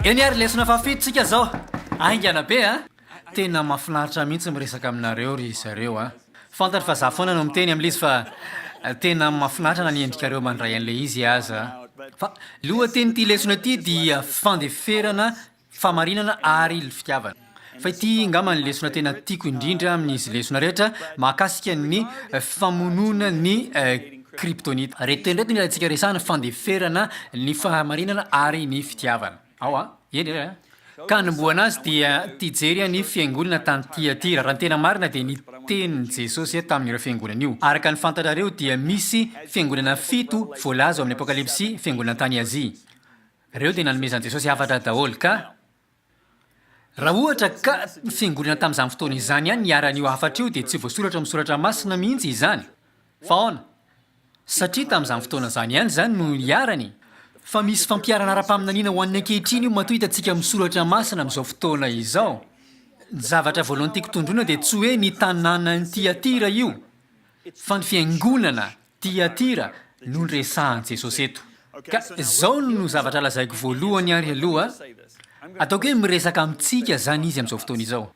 eny ary lesona fafitotsika zao aingana be a tena mahafinaritra mihitsy miresaka aminareo ry zareo a fantatra fa za foana no miteny am'le izy fa tena mahafinaritra na niendrikareo mandray an'le izy aza fa lohateny ty lesona ty dia fandeferana famarinana ary fitiavana fa ity ngama ny lesona tena tiako indrindra amin'izy lesona rehetra mahakasika ny famonona ny kryptonite reto ny alantsika resahana fandeferana ny fahamarinana ary ny fitiavana ao a eny ka nomboana azy dia tijery ny fiangonana tany Tiatira raha tena marina dia ny tenin'i Jesosy tamin'ireo fiangonana io araka ny fantatrareo dia misy fiangonana 7 voalaza amin'ny apokalipsy fiangonana tany Azia reo dia nanomezan'i Jesosy hafatra daholo ka raha ohatra ka fiangonana tamin'izany fotoana izany ihany niaran'io hafatra io dia tsy voasoratra misoratra masina mihitsy izany fa ona satria tamin'izany fotoana izany ihany zany no niarany fa misy fampiarana ara-paminaniana ho an'ny ankehitriny io matoa hitantsika misoratra masina amin'izao fotoana izao ny zavatra voalohany tiako tondrona dia tsy hoe ny tanàna ny Tiatira io fa ny fiangonana Tiatira no nyresahan'i Jesosy eto ka izao no zavatra lazaiko voalohany ary aloha ataoko hoe miresaka amintsika zany izy amin'izao fotoana izao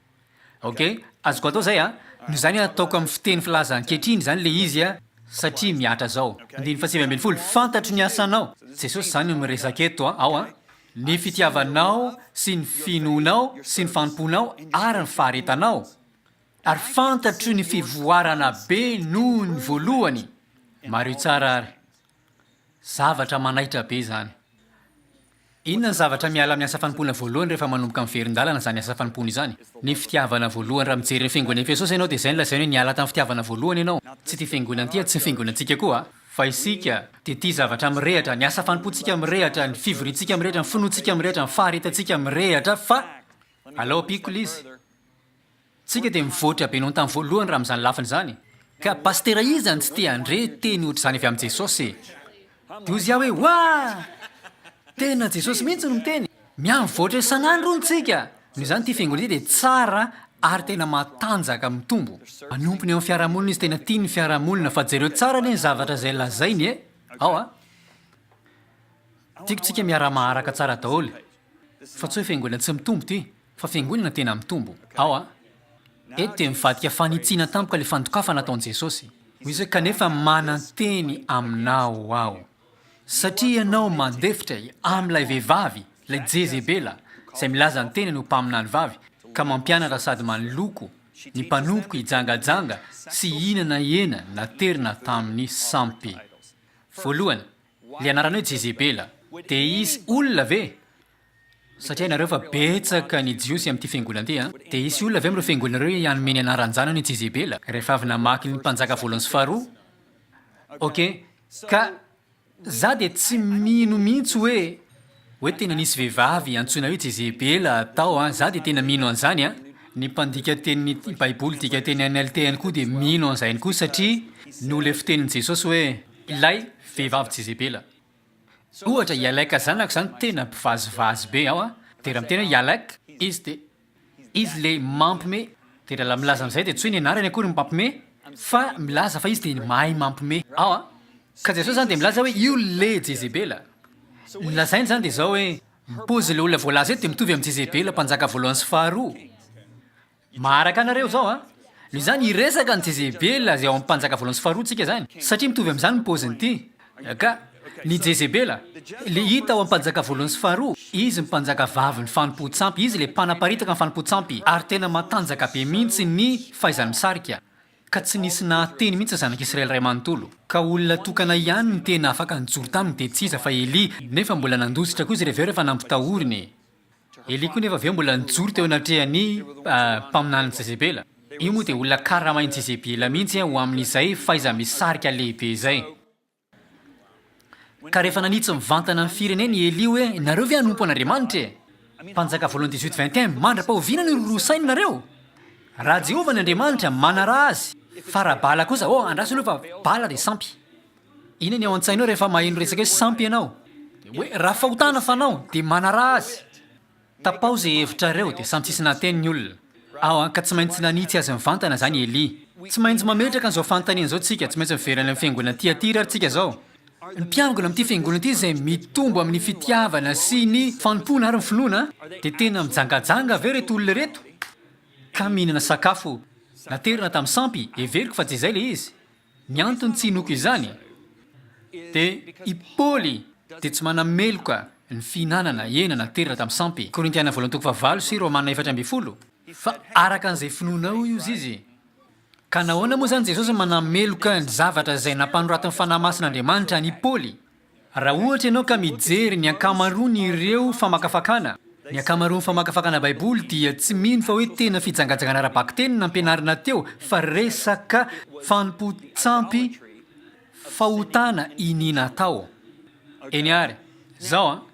ok azoko atao zay a no zany ataoko amin'ny fiteny filaza ankehitriny zany le izy a satria miatra zao ndiny fa 7 fantatro ny asanao Jesosy zany no miresaka eto ao a ny fitiavanao sy ny finoanao sy ny fanomponao ary ny faharetanao ary fantatro ny fivoarana be noho ny voalohany maro tsara ary zavatra manaitra be zany inona ny zavatra miala amin'ny asa fanompona voalohany rehefa manomboka amin'ny verin-dalana zany asa fanompona izany ny fitiavana voalohany raha mijery ny fiangonana Efesosy ianao dia zay ny lazainy hoe niala tamin'ny fitiavana voalohany ianao tsy ty fiangonana ty tsy ny fiangonantsika koa fa isika dia ty zavatra mirehatra ny asa fanompontsika mirehatra ny fivorintsika mirehatra ny finoantsika mirehatra ny faharetantsika mirehatra fa alao pikolo izy tsika dia mivoatra be noho ny tamin'ny voalohany raha amin'izany lafiny zany ka pastera izy zany tsy te andre teny ohatra zany avy amin'i Jesosy dia ozy aho hoe oa tena Jesosy mihitsy no miteny miamivoatra isan'andro ntsika no zany ty fiangonana ty dia tsara ary tena matanjaka mitombo manompony amin'ny fiarahamonina izy tena tia ny fiarahamonina fa jereo tsara le ny zavatra zay lazainy e ao a tiako tsika miara-maharaka tsara daholo fa tsy hoe fiangonana tsy mitombo ty fa fiangonana tena mitombo ao a eto dia mivadika fanitsiana tampoka le fandokafa nataon'i Jesosy hoy izy hoe kanefa mananteny aminao aho satria ianao mandefitra amin'ilay vehivavy ilay Jezebela izay milaza ny teny no mpaminany vavy ka mampianatra sady manoloko ny mpanompoka hijangajanga sy hinana hena naterina tamin'ny sampy voalohany le anarana hoe Jezebela dia izy olona ve satria nareo fa betsaka ny jiosy amin'ity fiangonana ty a dia isy olona ve amin'ireo fiangonana reo hanomeny anaranjana ny Jezebela rehefa avy namaky ny mpanjaka voalohany sy faharoa ok ka za dia tsy mino mihitsy hoe tena nisy vehivavy antsoina hoe Jezebela tao a za dia tena mino an'izany a ny mpandika tenin'ny baiboly dika teny NLT ihany koa dia mino an'izany koa satria no le fitenin'i Jesosy hoe ilay vehivavy Jezebela ohatra ialaika zanaka zany tena mpivazivazy be ao a dia raha mitena hoe ialaika izy dia izy le mampime dia raha milaza amin'izay dia tsy hoe ny anarany akory mampime fa milaza fa izy dia mahay mampime ao a ka Jesosy zany dia milaza hoe io le Jezebela ny lazainy zany dia zao hoe mipozy le olona voalaza eto dia mitovy amin'ny Jezebela mpanjaka voalohany sy faharoa maharaka anareo zao a no zany iresaka ny Jezebela zay ao amin'ny mpanjaka voalohany sy faharoa tsika zany satria mitovy amin'izany mipoziny ity ka ny Jezebela le hita ao amin'ny mpanjaka voalohany sy faharoa izy mpanjaka vavy ny fanompo-tsampy izy le mpanaparitaka ny fanompo-tsampy ary tena matanjaka be mihitsy ny fahaizany misarika ka tsy nisy nahateny mihitsy zanak'Israely ray manontolo ka olona tokana ihany ny tena afaka nijoro taminy dia tsy iza fa Eli nefa mbola nandositra koa izy rehefa nampitahoriny Eli koa nefa aveo mbola nijoro teo anatrehan'ny mpaminan'ny Jezebela io moa dia olona karamain'i Jezebela mihitsy ho amin'izay faiza misarika lehibe izay ka rehefa nanitsy mivantana ny firenena i Eli hoe nareo ve hanompo an'Andriamanitra mpanjaka voalohany 18-21 mandra-pahoviana ny rorosainy nareo raha Jehovah ny Andriamanitra manara azy fa raha bala kosa andraso anao fa bala dia sampy ina ny ao an-tsainao rehefa maheno resaka hoe sampy ianao hoe raha fahotana fanao dia manara azy tapao zay hevitrareo dia samy tsisy nahateny ny olona ao ka tsy maintsy nanitsy azy mivantana zany Eli tsy maintsy mametraka n'izao fanontaniana izao tsika tsy maintsy miverana amin'ny fiangonana Tiatira ary tsika zao Ny mpiangona amin'ity fiangonana ity izay mitombo amin'ny fitiavana sy ny fanompona ary ny finoana dia tena mijangajanga ve reto olona reto ka mihinana sakafo naterina tamin'ny sampy everiko fa tsy izay le izy ny antony tsy hinoko izany dia i Paoly dia tsy manameloka ny fihinanana hena naterina tamin'ny sampy. Korintiana 2:9 sy Romana 4:10 fa araka an'izay finoanao izy izy. Ka nahoana moa zany Jesosy manameloka ny zavatra izay nampanoratin'ny fanahy masin'Andriamanitra ny Paoly? Raha ohatra ianao ka mijery ny ankamaroany ireo famakafakana, ny ankamaroany famakafakana Baiboly dia tsy mino fa hoe tena fijangajangana ara-bakiteny nampianarina teo fa resaka fanompo-tsampy fahotana inina tao. Eny ary, zao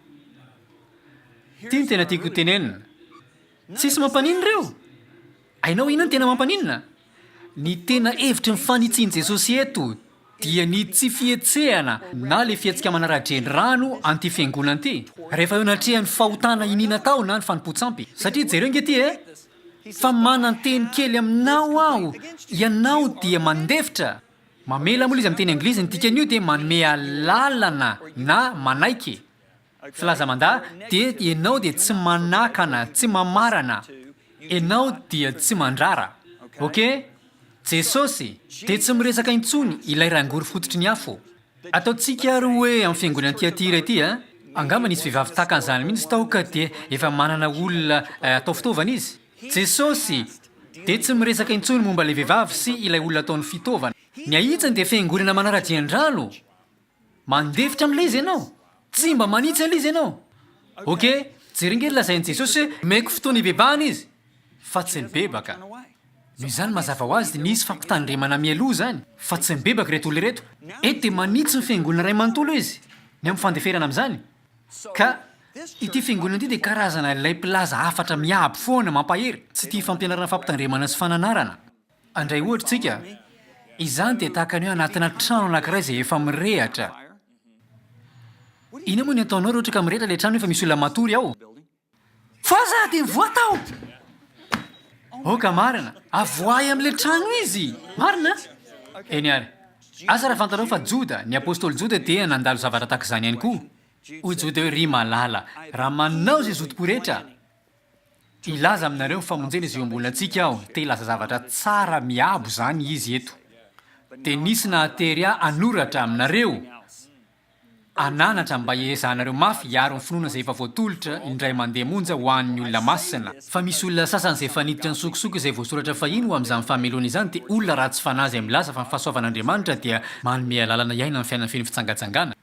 ity ny tena tiako tenenina. Tsisy mampaninona ireo. Ainao inona ny tena mampaninona? Ny tena hevitry ny fanitsian Jesosy eto dia ny tsy fihetsehana na le fihetsika manara-dreny rano an'ity fiangonana ity. Rehefa eo natrehan'ny fahotana inina tao na ny fanompo-tsampy. Satria jereo nge ity fa manan-teny kely aminao aho, ianao dia mandefitra. Mamela moa izy amin'ny teny Anglisy ny dikan'io dia manome lalana na manaiky. Filaza manda dia ianao dia tsy manakana, tsy mamarana. Ianao dia tsy mandrara. Okay? Jesosy dia tsy miresaka intsony ilay rangory fototry ny afo. Ataontsika ary hoe amin'ny fiangonana Tiatira ity angamba nisy vehivavy tahaka an'izany mihitsy tao ka dia efa manana olona atao fitaovana izy. Jesosy dia tsy miresaka intsony momba ilay vehivavy sy ilay olona ataony fitaovana. Ny ahitsany dia fiangonana manara-dian-drano. Mandefitra amin'ilay izy ianao. Tsy mba manitsy an'ilay izy ianao. Okay? Jerengely lazain'i Jesosy hoe maiko fotoana hibebahana izy. Fa tsy mibebaka. Noho izany mazava ho azy nisy fampitandremana mialoha zany. Fa tsy mibebaka reto olona reto. Eto dia manitsy ny fiangonana iray manontolo izy. Ny amin'ny fandeferana amin'izany. Ka ity fiangonana ity dia karazana ilay mpilaza hafatra miabo foana mampahery. Tsy tia fampianarana fampitandremana sy fananarana. Andray ohatra tsika. Izany dia tahaka ny hoe anatina trano anankiray izay efa mirehatra. Ina moa ny ataonao rehetra ka mirehatra ilay trano efa misy olona matory ao? Fa za dia voatao! Oka marina, avoay amin'ilay trano izy. Marina? Eny ary. Asa raha fantanao fa Joda, ny apôstôly Joda dia nandalo zavatra tahaka izany ihany koa. Hoy Joda hoe ry malala, raha manao izay zodiko rehetra. Ilaza aminareo ny famonjena izy eo ambony antsika aho. Te ilaza zavatra tsara miabo zany izy eto. Dia nisy nahatery anoratra aminareo. Ananatra mba hiezanareo mafy hiaro ny finoana izay efa voatolotra indray mandeha monja ho an'ny olona masina. Fa misy olona sasany izay fanititra ny sokosoko izay voasoratra fahiny ho amin'izany fahameloana izany dia olona ratsy fanahy izay milaza fa ny fahasoavan'Andriamanitra dia manome lalana iaina amin'ny fiainana feno fitsangajangana.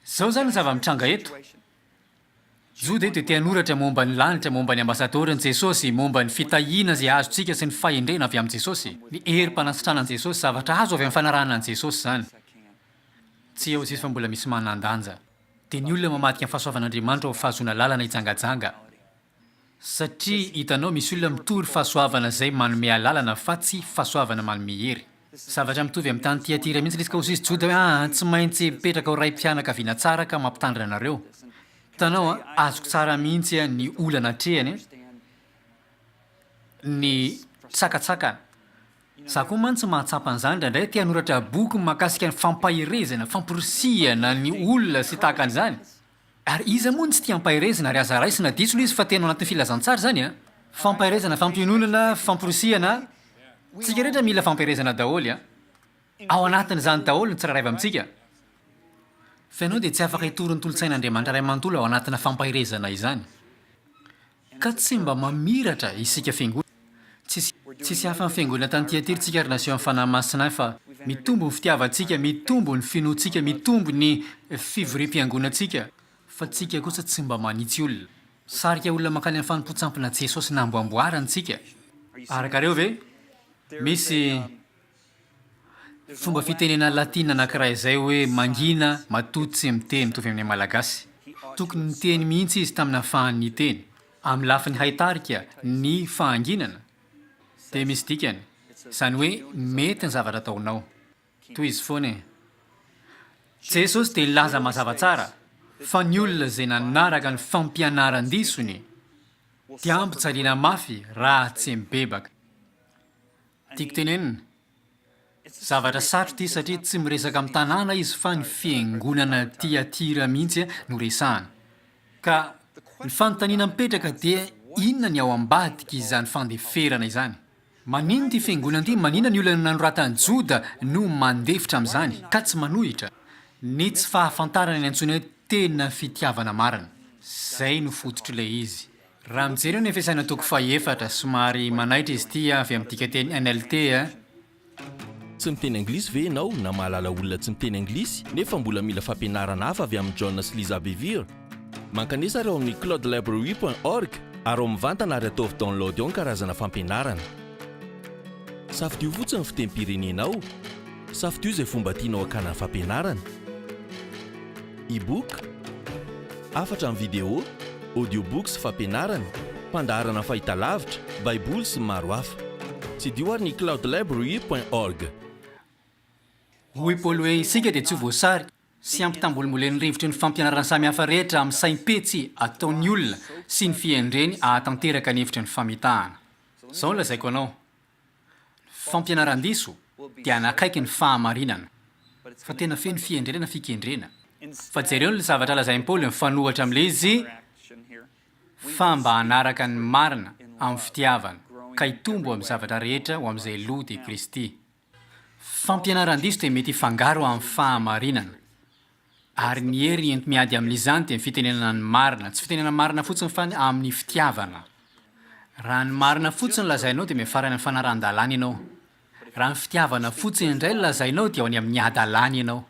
Zao zany ny zava-mitranga eto. Joda eto dia te hanoratra momba ny lanitra, momba ny ambasadoriny Jesosy, momba ny fitahiana izay azontsika sy ny fahendrena avy amin'ny Jesosy. Ny herim-panasitranan'i Jesosy, zavatra azo avy amin'ny fanarahana an'i Jesosy zany. Tsy eo izy fa mbola misy manan-danja. Dia ny olona mamadika ny fahasoavan'Andriamanitra ho fahazoana lalana hijangajanga. Satria hitanao misy olona mitory fahasoavana izay manome lalana fa tsy fahasoavana manome hery. Zavatra mitovy amin'ny tany Tiatira mihitsy ilay izy ka hozy Joda hoe tsy maintsy petraka ho ray-mpianaka viana tsara ka mampitandrina anareo. Hitanao azoko tsara mihitsy ny olana hatrehany, ny tsakatsakana. Za koa man tsy mahatsapa an'izany indraindray te hanoratra boky mahakasika ny fampahirezana, famporisihana ny olona sy tahaka an'izany. Ary iza moa ny tsy tia hampahirezana ary aza raisina diso izy fa tena anatin'ny filazantsara zany fampahirezana, fampiononana, famporisiana. Tsika rehetra mila fampahirezana daholo ao anatin'izany daholo ny tsirairay avy amintsika. Fa ianao dia tsy afaka hitory ny tolotsain'Andriamanitra iray manontolo ao anatina fampahirezana izany. Ka tsy mba mamiratra isika fiangonana. Tsisy hafa amin'ny fiangonana tany Tiatira tsika ary naseho amin'ny fanahy masina fa mitombo ny fitiavantsika, mitombo ny finoantsika, mitombo ny fivorim-piangonantsika. Fa tsika kosa tsy mba manitsy olona. Sarika olona mankany amin'ny fanompo-tsampina Jesosy namboamboarana tsika. Arakareo ve? Misy fomba fitenena latina anankiray izay hoe mangina matoto tsy miteny mitovy amin'ny malagasy. Tokony miteny mihitsy izy tamin'ny ahafahany teny. Amin'ny lafiny haitarika ny fahanginana. Dia misy dikany. Izany hoe mety ny zavatra ataonao. Toy izy foana Jesosy dia laza mazava tsara fa ny olona izay nanaraka ny fampianaran-disony dia ampijaliana mafy raha tsy mibebaka. Tiako tenenina. zavatra satro ty satria tsy miresaka amin'ny tanàna izy fa ny fiangonana Tiatira mihitsy no resahana. Ka ny fanontaniana mipetraka dia inona ny ao ambadika izany fandeferana izany? Manino ty fiangonana ty? Manina ny olona nanoratany Joda no mandefitra amin'izany ka tsy manohitra? Ny tsy fahafantarana ny antsoina hoe tena fitiavana marina. Zay no fototr'ilay izy. Raha mijery eo ny fiasaina toko faha-efatra somary manaitra izy ty avy amin'ny dikateny NLT Tsy miteny anglisy ve ianao na mahalala olona tsy miteny anglisy nefa mbola mila fampianarana hafa avy amin'ny John sy Liza Bevere? Mankanesa ary ao amin'ny cloudlibrary.org ary ao mivantana ary ataovy download ao ny karazana fampianarana. Safidio fotsiny ny fitem-pirenenao. Safidio izay fomba tianao hakana ny fampianarana. E-book, afatra amin'ny vidéo, audiobooks fampianarana, mpandaharana fahitalavitra, baiboly sy maro hafa. Tsy dio ary ny cloudlibrary.org. Hoy Paoly hoe isika dia tsy voasary sy ampitambolimolen'ny rivotry ny fampianarana samihafa rehetra amin'ny saim-petsy ataon'ny olona sy ny fiandreny ahatanteraka ny hevitry ny famitahana. Izao no lazaiko anao. Fampianaran-diso dia anakaiky ny fahamarinana. Fa tena feno fiandrenana fikendrena. Fa jereo ny zavatra lazain'i Paoly mifanohatra amin'ilay izy fa mba hanaraka ny marina amin'ny fitiavana ka hitombo amin'ny zavatra rehetra ho amin'izay loha dia Kristy. Fampianaran-diso dia mety hifangaro amin'ny fahamarinana. Ary ny hery enti-miady amin'izany dia fitenenana ny marina, tsy fitenenana marina fotsiny fa amin'ny fitiavana. Raha ny marina fotsiny lazainao dia mifarana amin'ny fanaran-dalàna ianao. Raha ny fitiavana fotsiny indray lazainao dia ao any amin'ny adalàna ianao.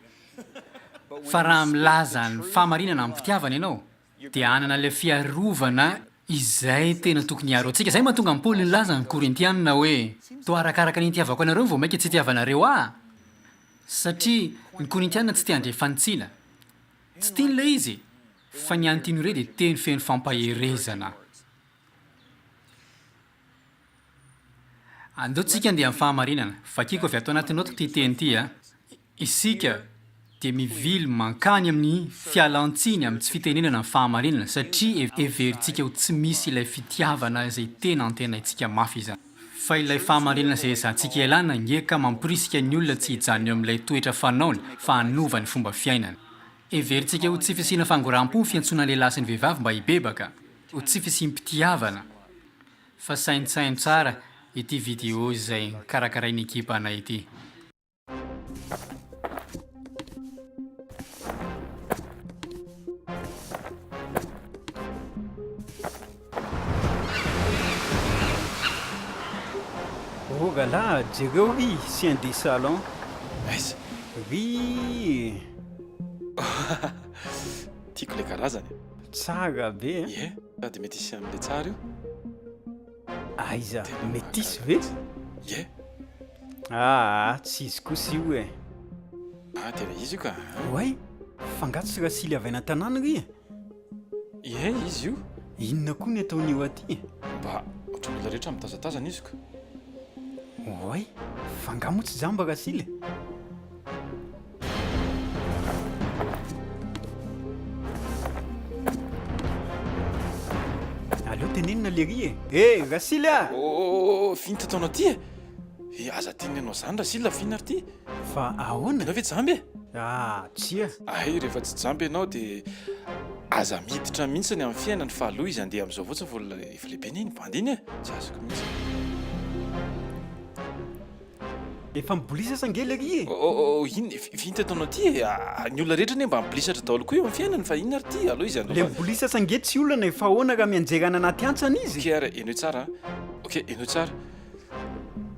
Fa raha milaza ny fahamarinana amin'ny fitiavana ianao dia anana ilay fiarovana izay tena tokony hiaro antsika. Izay mahatonga amin'ny Paoly nilaza ny Korintianina hoe toa arakaraka ny itiavako anareo vao maika tsy itiavanareo satria ny Korintianina tsy tia handre fantsiana. Tsy tian'ilay izy fa ny antiany ireo dia teny feno fampaherezana. Andao tsika andeha amin'ny fahamarinana. Vakiako avy ato anaty notiko ty teny ty isika dia mivily mankany amin'ny fialantsiny amin'ny tsy fitenenana amin'ny fahamarinana satria everitsika ho tsy misy ilay fitiavana izay tena antenaitsika mafy izany. Fa ilay fahamarinana izay ezahantsika ialana ngeka mamporisika ny olona tsy hijanona eo amin'ilay toetra fanaony fa hanova ny fomba fiainana. Everitsika ho tsy fisiana fangoram-po ny fiantsoana lehilahy sy ny vehivavy mba hibebaka, ho tsy fisiam-pitiavana. Fa saintsaino tsara ity vidéo izay karakarain'ny ekipa anay ity. Oh là, jereo oui, c'est un des salons. Aiza? Oui, Tiako ilay karazany. tsara be. Ie, sady mety hisy amin'ilay tsara io. Aiza, Tena métis mahagaga ve? mihitsy. Ie. Tsy izy kosa io e. Tena izy io ka. Ouais, fangatsy raha sily avy ana-tanàna ry e. Ie, izy io. Inona koa ny ataon'io aty? Mba ohatran'olona rehetra mitazatazana izy ko. Ouais, fangamotsy jamba raha sily. Aleo tenenina le ry e. Eh, Rasily a! Finta ataonao ty e. Aza tenenao zany raha sila fina ary ty. Fa ahoana? Ianao ve jamby e? Tsia. Rehefa tsy jamby ianao dia aza miditra mihitsy ny amin'ny fiainany fa aloha izy andeha amin'izao fotsiny vola efa lehibe ny bandiny e. Tsy azoko mihitsy. Efa mibolisa sange le ry e. Ino finta ataonao ty e. Ny olona rehetra ne mba mibolisatra daholo koa eo amin'ny fiainany fa inona ary ty aloha izy Le andao. mibolisa sange tsy olana efa ahoana raha mianjerana anaty antsana izy. Ok ara enao tsara. Ok enao tsara.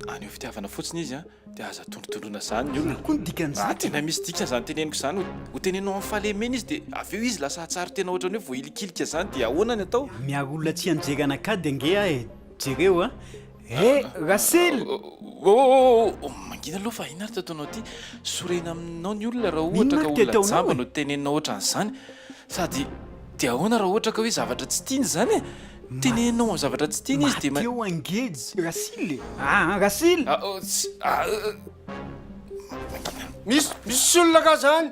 Anio fitiavana fotsiny izy dia aza tondrotondrona zany ny olona. Koa ny dikan'izany. Tena misy dikany zany teneniko zany ho tenenao amin'ny fahalemena izy dia avy eo izy lasa tsara tena ohatrany hoe voailikilika zany dia ahoana ny atao? Miaro olona tsy hanjerana ka dia nge e. Jereo Rasily! Mangina aloha fa ina ary tataonao ty sorena aminao ny olona raha Inona ohatra ka ary ty olona ataonao jamba e? no tenenao ohatran'izany sady dia ahoana raha ohatra ka hoe zavatra tsy tiany zany e? Tenenao amin'ny zavatra tsy tiany izy dia Mateo angejy Rasily. Rasily! Misy olona ka zany?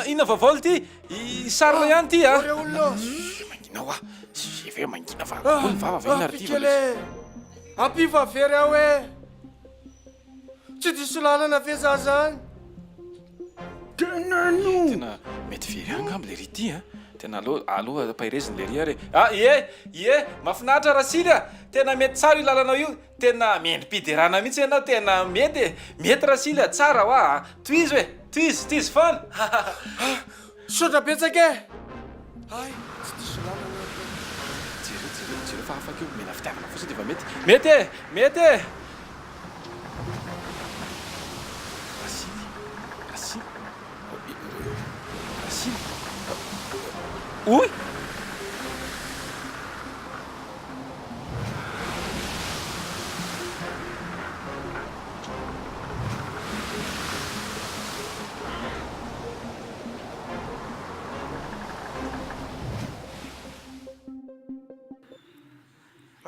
Ina vavaolo ty sarina ihany ty Ore olona. manginao mangina fa olo vava ve ina ary ty Fikele. Ampiva very aho e. tsy diso lalana ve za zany tena mety very angamba le rity a tena aloha pahireziny le ry are ie mahafinaritra rasily a tena mety tsara io lalanao io tena miendrim-piderana mihitsy ianao tena mety rasily a tsara ho a toizy hoe toizy fana sotra betsaka e ay tsy diso lalana jereo fa afaka io mena fitiavana fotsiny de fa mety rasily oy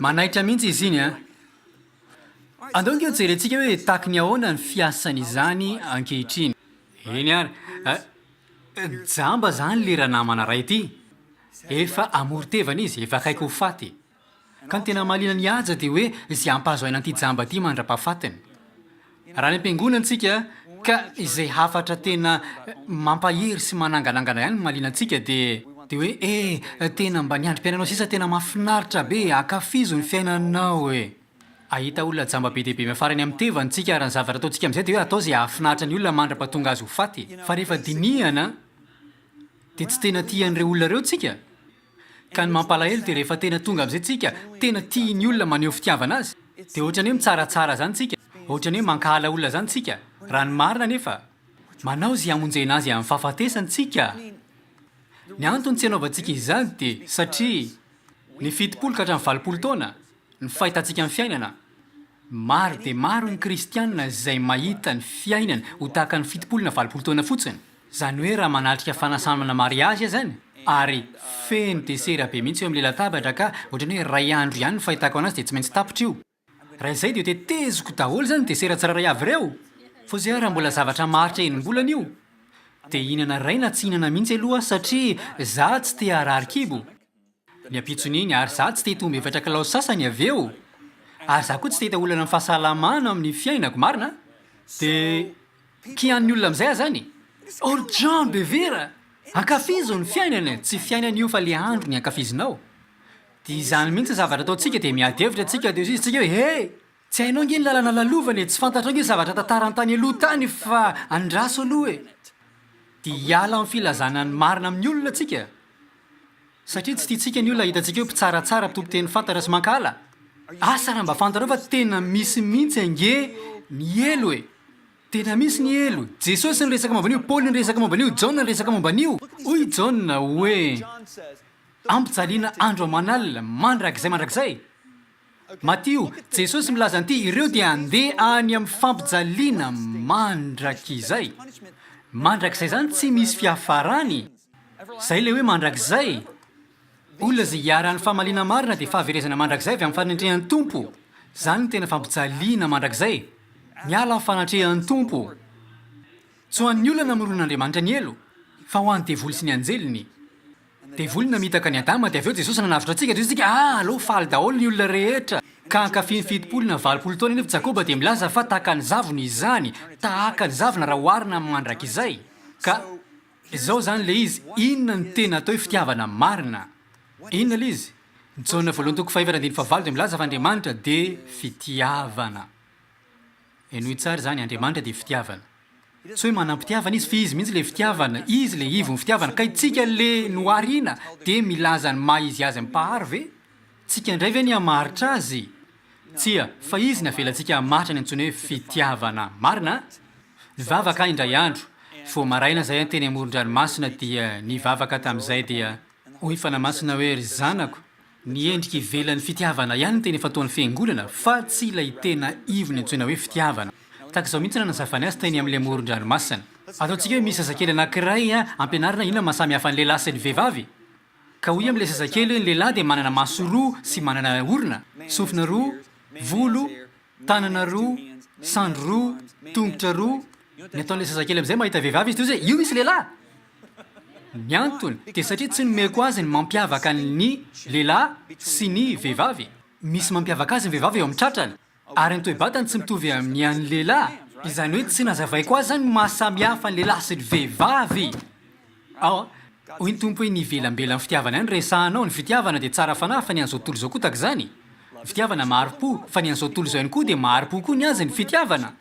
manaitra mihitsy izy iny a andaonko eo jerentsika hoe taky ny ahoana ny fiasan'izany ankehitriny eny ary jamba zany le raha namana ray ity efa amorotevana izy efa akaiky ho faty ka ny tena malina ny aja dia hoe izay ampahazo aina an'ity jamba ty mandra-pahafatiny raha ny ampiangonantsika ka izay hafatra tena mampahery sy mananganangana ihany malina antsika dia hoe tena mba niandrim-piainanao sisa tena mahafinaritra be akafizo ny fiainanao e ahita olona jamba be dehibe miafarany amin'ny tevantsika raha ny zavatra ataontsika amin'izay dia hoe atao izay hahafinaritra ny olona mandra-pahatonga azy ho faty fa rehefa dinihana dia tsy tena tian'ireo olona ireo tsika ka ny mampalahelo dia rehefa tena tonga amin'izay tsika tena tia ny olona maneho fitiavana azy dia ohatrany hoe mitsaratsara zany tsika ohatrany hoe mankahala olona zany tsika raha ny marina nefa manao izay hamonjena azy amin'ny fahafatesany tsika ny antony tsy hanaovantsika izany dia satria ny fitopolo ka hatramin'ny valopolo taona ny fahitantsika amin'ny fiainana maro dia maro ny kristianina izay mahita ny fiainana ho tahaka ny fitopolo na valopolo taona fotsiny zany hoe raha manatrika fanasamana mariazy zany ary feno desera be mihitsy eo amin'ny lelantabatra ka ohatrany hoe ray andro ihany ny fahitako anazy dia tsy maintsy tapitra io raha izay dia teteziko daholo zany desera tsiraray avy ireo fa zay raha mbola zavatra maritra enim-bolana io dia hinana raina tsy hinana mihitsy aloha satria za tsy te harary-kibo ny ampitson'iny ary za tsy te hitomba efatra kilao sasany avy eo ary za koa tsy te hita olana amin'ny fahasalamana amin'ny fiainako marina dia kian'ny olona amin'izay a zany orjan bevera ankafizo ny fiainana tsy fiainana io fa le andro ny ankafizinao dia izany mihitsy zavatra ataontsika dia miady hevitra tsika dia izy tsika hoe tsy hainao nge ny lalana lalovana e tsy fantatra nge zavatra tantarantany aloha tany fa andraso aloha e dia hiala amin'ny filazana ny marina amin'ny olona tsika satria tsy tiatsika ny olona hitantsika hoe mpitsaratsara mpitompiteny fantatra sy mankala asa raha mba fantarao fa tena misy mihitsy ange ny elo e tena misy ny elo jesosy ny resaka momban'io paoly ny resaka momban'io jaona ny resaka momban'io hoy jaona hoe ampijaliana andro amanalina mandrakizay matio jesosy milaza an'ity ireo dia andeha any amin'ny fampijaliana mandrakizay zany tsy misy fiafarany zay le hoe mandrakizay olona zay hiara-ny famalina marina dia fahaverezana mandrakizay avy amin'ny fanatrehan'ny tompo zany ny tena fampijaliana mandrakizay miala amin'ny fanatrehan'ny tompo tsy ho an'ny olona namoron'Andriamanitra ny elo fa ho an'ny devoly sy ny anjeliny devoly namitaka ny adama dia avy eo jesosy nanavitra antsika dia tsika aloha faly daholo ny olona rehetra ka ankafiny fitopolo na valopolo taona nefa jakoba dia milaza fa tahaka ny zavona izany tahaka ny zavona raha oharina amin'ny mandrakizay ka izao zany le izy inona ny tena atao hoe fitiavana marina inona le izy jaona voalohany toko fahefatrandiny favalo dia milaza fa Andriamanitra dia fitiavana enohy tsara zany Andriamanitra dia fitiavana tsy hoe manam-pitiavana izy fa izy mihitsy le fitiavana izy le ivony fitiavana ka itsika le noharina dia milaza ny maha izy azy mipahary ve tsika indray ve ny hamaritra azy tsia fa izy ny avelantsika hamaritra ny antsony hoe fitiavana marina nivavaka indray andro vo maraina zay teny amoron-dranomasina dia nivavaka tamin'izay dia hoy fanamasina hoe ry zanako ny endrika ivelan'ny fitiavana ihany ny teny efa ataon'ny fiangonana fa tsy ilay tena ivony antsoina hoe fitiavana tahaka izao mihitsy nanazavany azy teny amin'ilay amoron-dranomasina ataontsika hoe misy zazakely anankiray ampianarina inona mahasamy hafa ny lehilahy sy ny vehivavy ka hoy amin'ilay zazakely hoe ny lehilahy dia manana maso roa sy manana orona sofina roa volo tanana roa sandro roa tongotra roa ny ataon'ilay zazakely amin'izay mahita vehivavy izy toy zay io misy lehilahy ny antony dia satria tsy nomeko azy ny mampiavaka ny lehilahy sy ny vehivavy misy mampiavaka azy ny vehivavy eo amin'ny tratrany ary ny toe-batany tsy mitovy amin'ny an'ny lehilahy izany hoe tsy nazavaiko azy zany mahasamihafa ny lehilahy sy ny vehivavy ao hoy ny tompo hoe nivelambela ny fitiavana any resahanao ny fitiavana dia tsara fanahy fa ny an'izao tontolo izao koa taka zany ny fitiavana maharo-po fa ny an'izao tontolo izao ihany koa dia maharo-po koa ny azy ny fitiavana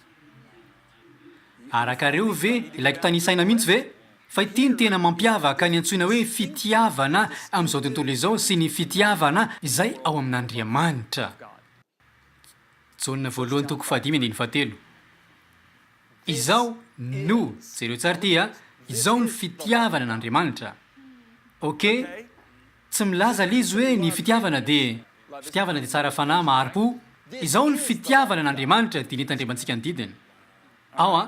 arakareo ve ilaiko tanisaina mihitsy ve fa ity ny tena mampiavaka ny antsoina hoe fitiavana amin'izao tontolo izao sy ny fitiavana izay ao amin'Andriamanitra. Jaonina voalohany toko 5:7 izao no jereo tsara ty izao ny fitiavana n'Andriamanitra. Ok, tsy milaza lizy hoe ny fitiavana dia tsara fanahy maharo-po. Izao ny fitiavana n'Andriamanitra dia netandremantsika ny didiny. Ao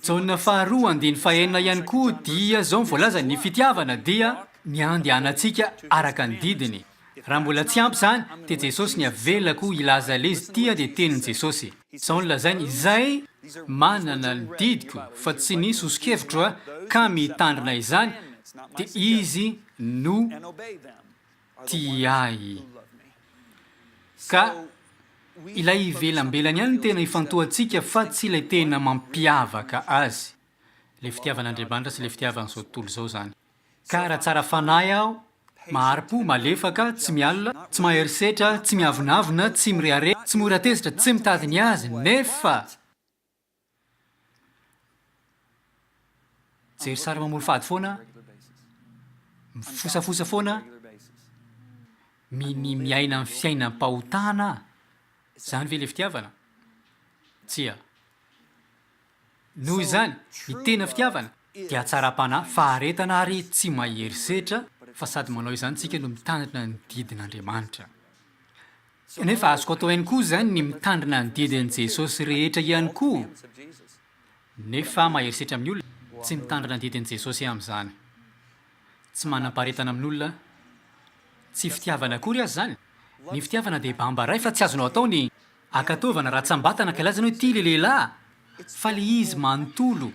Jaonina 2:9 ihany koa dia zao mivoalaza ny fitiavana dia ny andehanantsika araka ny didiny. Raha mbola tsy ampy zany dia Jesosy ny avelako ilaza lizy tia dia tenin' Jesosy. Zao ny lazainy izay manana ny didiko fa tsy nisy osikevitro ka mitandrina izany dia izy no tiay. Ka ilay ivelambelany ihany tena ifantohantsika fa tsy ilay tena mampiavaka azy. Le fitiavan'Andriamanitra sy le fitiavan'izao tontolo izao zany. Ka raha tsara fanahy aho, maharo-po, malefaka, tsy mialina, tsy maherisetra, tsy miavonavona, tsy mirehare, tsy mora tezitra, tsy mitady ny azy, nefa jery sary mamory fady foana, mifosafosa foana, miaina amin'ny fiainam-pahotana, zany ve le fitiavana? Tsia. Noho izany, ny tena fitiavana dia hatsaram-panahy, faharetana ary tsy maherisetra, fa sady manao izany tsika no mitandrina ny didin'Andriamanitra. Nefa azoko atao ihany koa zany ny mitandrina ny didin'i Jesosy rehetra ihany koa. Nefa maherisetra amin'ny olona, tsy mitandrina ny didin'i Jesosy amin'izany. Tsy manam-paharetana amin'olona, tsy fitiavana akory azy zany. Ny fitiavana dia bambaray fa tsy azonao atao ny akatovana raha tsambatana ka ilazana hoe ty le lehilahy fa le izy manontolo.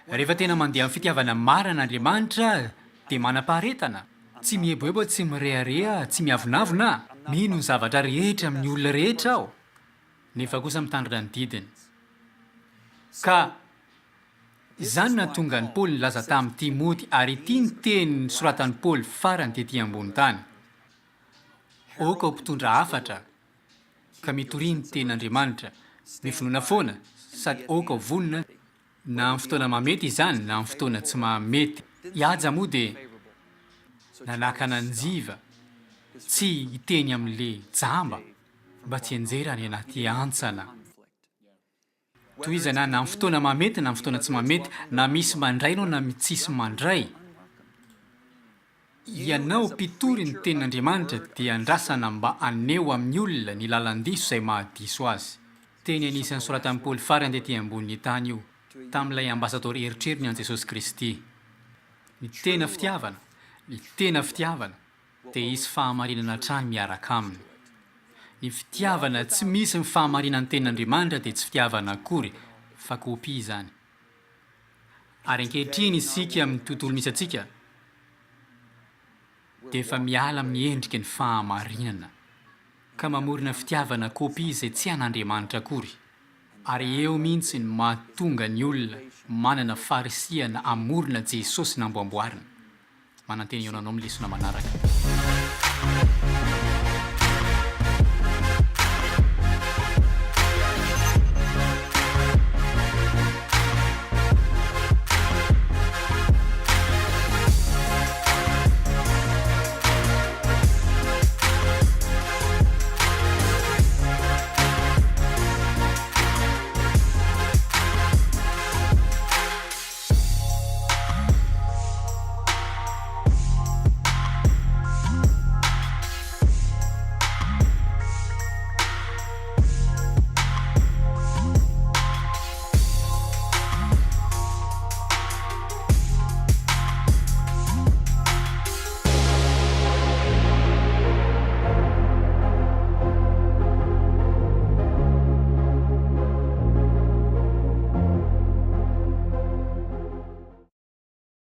Rehefa tena mandeha amin'ny fitiavana marina n'Andriamanitra dia manam-paharetana, tsy mihebohebo, tsy mirehareha, tsy miavonavona, mino ny zavatra rehetra amin'ny olona rehetra aho, nefa kosa mitandrina ny didiny. Ka izany na tonga ny Paoly nilaza tamin'ny Timoty ary ity ny teny soratan'ny Paoly farany tetỳ ambony tany. Oka ho mpitondra hafatra ka mitoriany ten'Andriamanitra, mifinoana foana sady oka ho vonona na amin'ny fotoana mamety izany na amin'ny fotoana tsy mamety. Hiaja moa dia nanakana anjiva, tsy hiteny amin'le jamba mba tsy hianjera any anaty antsana. Toy izy na amin'ny fotoana mamety na amin'ny fotoana tsy mamety, na misy mandray ianao na tsisy mandray. Ianao mpitory ny tenin'Andriamanitra dia andrasana mba aneo amin'ny olona ny lalan-diso izay mahadiso azy. Teny anisan'ny soratan'i Paoly farany tetỳ ambony tany io tamin'ilay ambasadôry eritreriny an'i Jesosy Kristy. Ny tena fitiavana dia hisy fahamarinana hatrany miaraka aminy. Ny fitiavana tsy misy ny fahamarinan'ny tenin'Andriamanitra dia tsy fitiavana akory fa kopia izany. Ary ankehitriny isika amin'ny tontolo misy atsika dia efa miala amin'ny endriky ny fahamarinana ka mamorona fitiavana kopia izay tsy an'Andriamanitra akory. Ary eo mihitsy ny mahatonga ny olona manana farisiana amorona Jesosy namboamboarina. Mananteny eo anao amin'ny lesona manaraka.